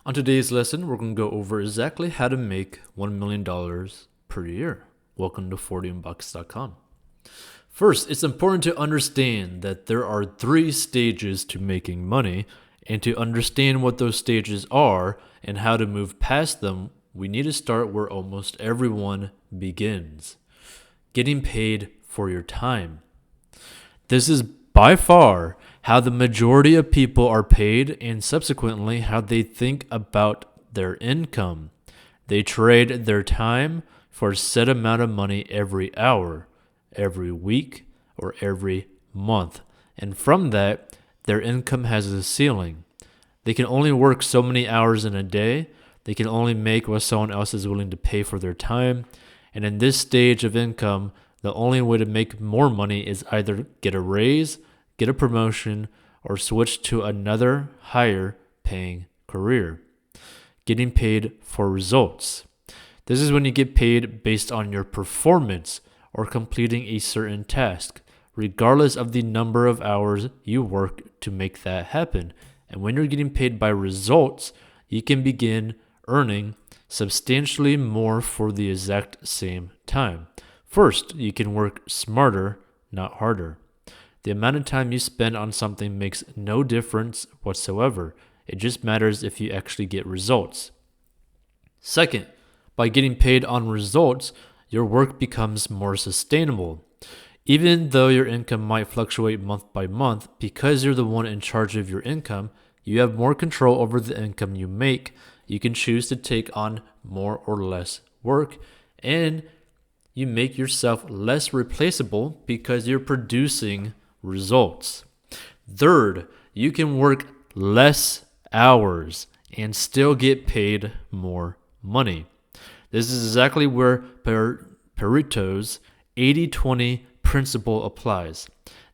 On today's lesson, we're going to go over exactly how to make $1 million per year. Welcome to 40inbox.com. First, it's important to understand that there are 3 stages to making money, and to understand what those stages are and how to move past them, we need to start where almost everyone begins: getting paid for your time. This is by far how the majority of people are paid, and subsequently how they think about their income. They trade their time for a set amount of money every hour, every week, or every month. And from that, their income has a ceiling. They can only work so many hours in a day. They can only make what someone else is willing to pay for their time. And in this stage of income, the only way to make more money is either get a raise, get a promotion, or switch to another higher paying career. Getting paid for results. This is when you get paid based on your performance or completing a certain task, regardless of the number of hours you work to make that happen. And when you're getting paid by results, you can begin earning substantially more for the exact same time. First, you can work smarter, not harder. The amount of time you spend on something makes no difference whatsoever. It just matters if you actually get results. Second, by getting paid on results, your work becomes more sustainable. Even though your income might fluctuate month by month, because you're the one in charge of your income, you have more control over the income you make. You can choose to take on more or less work, and you make yourself less replaceable because you're producing results. Third, you can work less hours and still get paid more money. This is exactly where Pareto's 80-20 principle applies.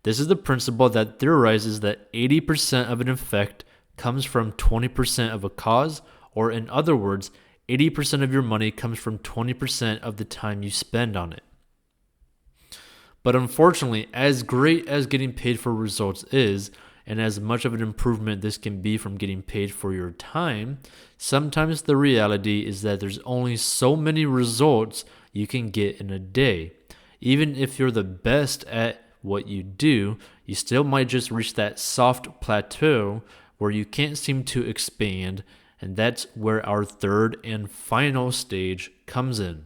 This is the principle that theorizes that 80% of an effect comes from 20% of a cause, or in other words, 80% of your money comes from 20% of the time you spend on it. But unfortunately, as great as getting paid for results is, and as much of an improvement this can be from getting paid for your time, sometimes the reality is that there's only so many results you can get in a day. Even if you're the best at what you do, you still might just reach that soft plateau where you can't seem to expand, and that's where our third and final stage comes in: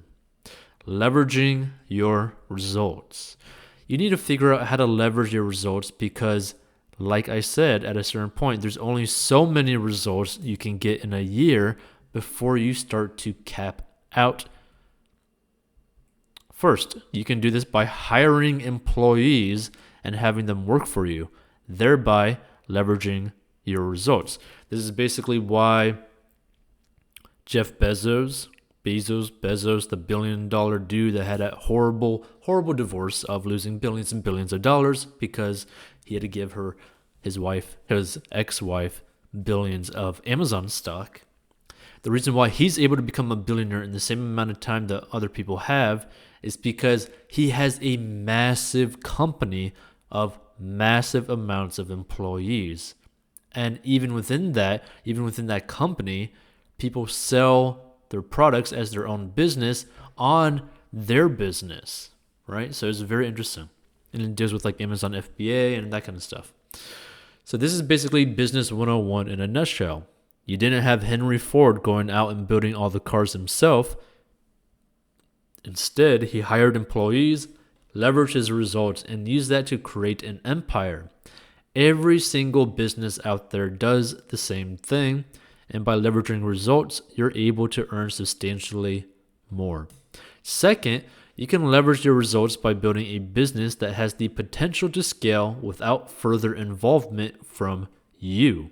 leveraging your results. You need to figure out how to leverage your results because, like I said, at a certain point, there's only so many results you can get in a year before you start to cap out. First, you can do this by hiring employees and having them work for you, thereby leveraging your results. This is basically why Jeff Bezos, the billion-dollar dude that had a horrible divorce of losing billions and billions of dollars because he had to give his ex-wife, billions of Amazon stock. The reason why he's able to become a billionaire in the same amount of time that other people have is because he has a massive company of massive amounts of employees. And even within that company, people sell their products as their own business on their business, right? So it's very interesting. And it deals with like Amazon FBA and that kind of stuff. So this is basically business 101 in a nutshell. You didn't have Henry Ford going out and building all the cars himself. Instead, he hired employees, leveraged his results, and used that to create an empire. Every single business out there does the same thing, and by leveraging results, you're able to earn substantially more. Second, you can leverage your results by building a business that has the potential to scale without further involvement from you.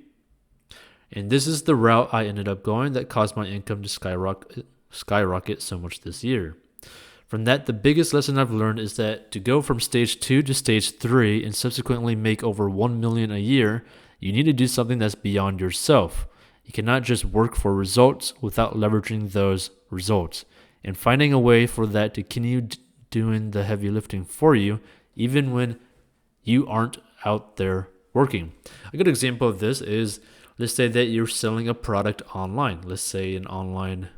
And this is the route I ended up going that caused my income to skyrocket so much this year. From that, the biggest lesson I've learned is that to go from stage 2 to stage 3 and subsequently make over $1 million a year, you need to do something that's beyond yourself. You cannot just work for results without leveraging those results and finding a way for that to continue doing the heavy lifting for you, even when you aren't out there working. A good example of this is Let's say that you're selling a product online. Let's say an online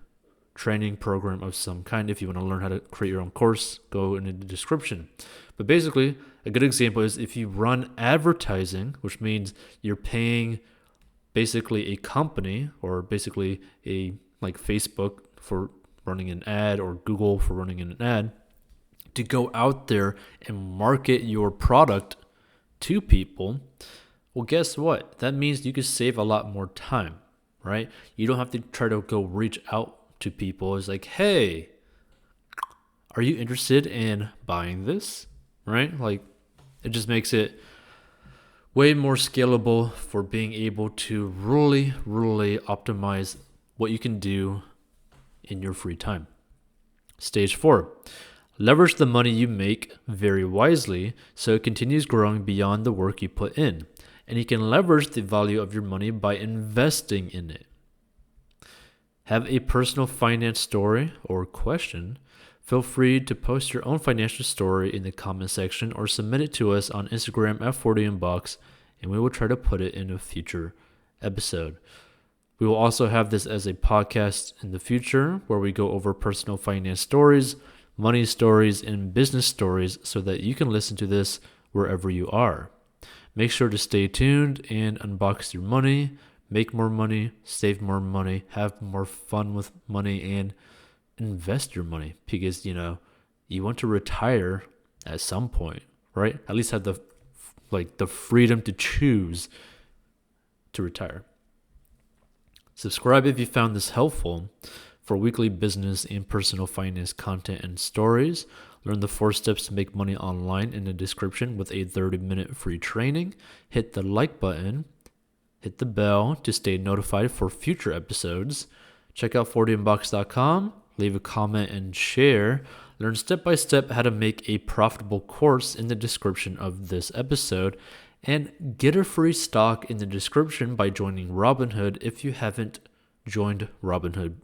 training program of some kind. If you want to learn how to create your own course, go in the description. But basically, a good example is if you run advertising, which means you're paying basically a company or basically a like Facebook for running an ad or Google for running an ad to go out there and market your product to people. Well, guess what? That means you could save a lot more time, right? You don't have to try to go reach out to people. It's like, hey, are you interested in buying this? Right? Like, it just makes it way more scalable for being able to really, really optimize what you can do in your free time. Stage 4, leverage the money you make very wisely so it continues growing beyond the work you put in. And you can leverage the value of your money by investing in it. Have a personal finance story or question? Feel free to post your own financial story in the comment section or submit it to us on Instagram at 40inbox, and we will try to put it in a future episode. We will also have this as a podcast in the future where we go over personal finance stories, money stories, and business stories so that you can listen to this wherever you are. Make sure to stay tuned and unbox your money, make more money, save more money, have more fun with money, and invest your money because, you want to retire at some point, right? At least have the freedom to choose to retire. Subscribe if you found this helpful for weekly business and personal finance content and stories. Learn the 4 steps to make money online in the description with a 30-minute free training. Hit the like button. Hit the bell to stay notified for future episodes. Check out 40inbox.com. Leave a comment and share. Learn step-by-step how to make a profitable course in the description of this episode. And get a free stock in the description by joining Robinhood if you haven't joined Robinhood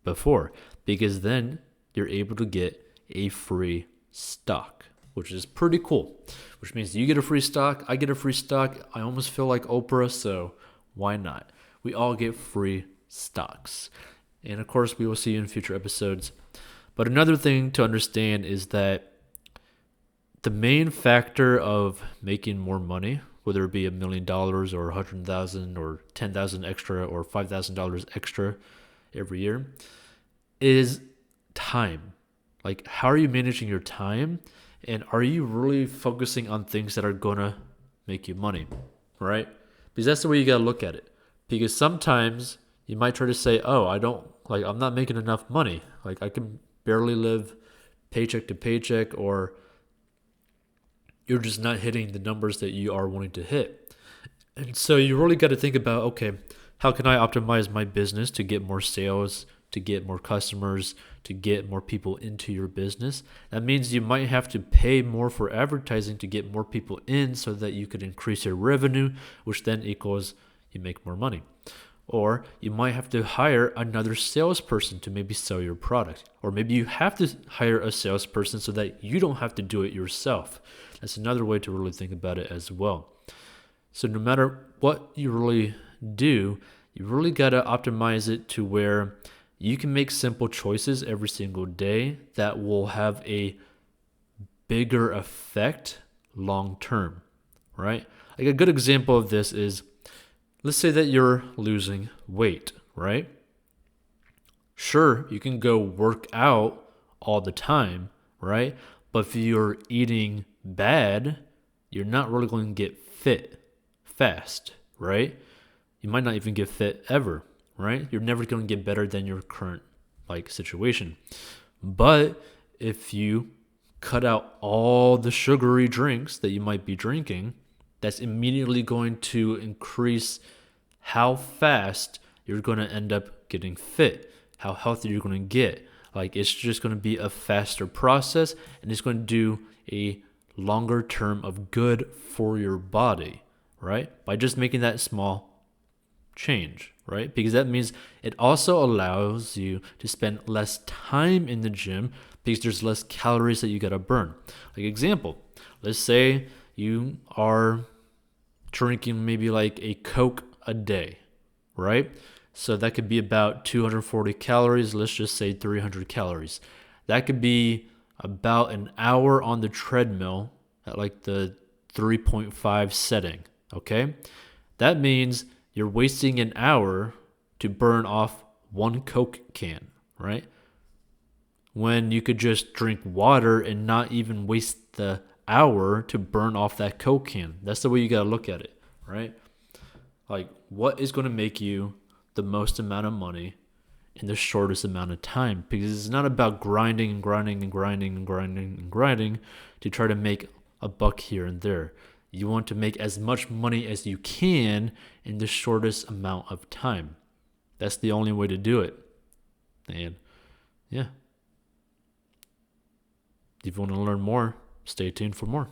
before. Because then you're able to get a free stock, which is pretty cool. Which means you get a free stock, I get a free stock. I almost feel like Oprah, so why not? We all get free stocks. And of course, we will see you in future episodes. But another thing to understand is that the main factor of making more money, whether it be $1 million or $100,000 or $10,000 extra or $5,000 extra every year, is time. Like, how are you managing your time? And are you really focusing on things that are going to make you money, right? Because that's the way you got to look at it. Because sometimes you might try to say, oh, I'm not making enough money. Like, I can barely live paycheck to paycheck, or you're just not hitting the numbers that you are wanting to hit. And so you really got to think about, okay, how can I optimize my business to get more sales, to get more customers, to get more people into your business? That means you might have to pay more for advertising to get more people in so that you could increase your revenue, which then equals you make more money. Or you might have to hire another salesperson to maybe sell your product. Or maybe you have to hire a salesperson so that you don't have to do it yourself. That's another way to really think about it as well. So no matter what you really do, you really got to optimize it to where you can make simple choices every single day that will have a bigger effect long term, right? Like a good example of this is, let's say that you're losing weight, right? Sure, you can go work out all the time, right? But if you're eating bad, you're not really going to get fit fast, right? You might not even get fit ever, right? You're never going to get better than your current situation. But if you cut out all the sugary drinks that you might be drinking, that's immediately going to increase how fast you're going to end up getting fit, how healthy you're going to get. It's just going to be a faster process, and it's going to do a longer term of good for your body, right? By just making that small change, right? Because that means it also allows you to spend less time in the gym because there's less calories that you got to burn. Like example, let's say you are drinking maybe like a Coke a day, right? So that could be about 240 calories. Let's just say 300 calories. That could be about an hour on the treadmill at like the 3.5 setting, okay? That means you're wasting an hour to burn off one Coke can, right? When you could just drink water and not even waste the hour to burn off that Coke can. That's the way you got to look at it, right? Like, what is going to make you the most amount of money in the shortest amount of time? Because it's not about grinding and grinding and grinding and grinding and grinding to try to make a buck here and there. You want to make as much money as you can in the shortest amount of time. That's the only way to do it. And yeah, if you want to learn more, stay tuned for more.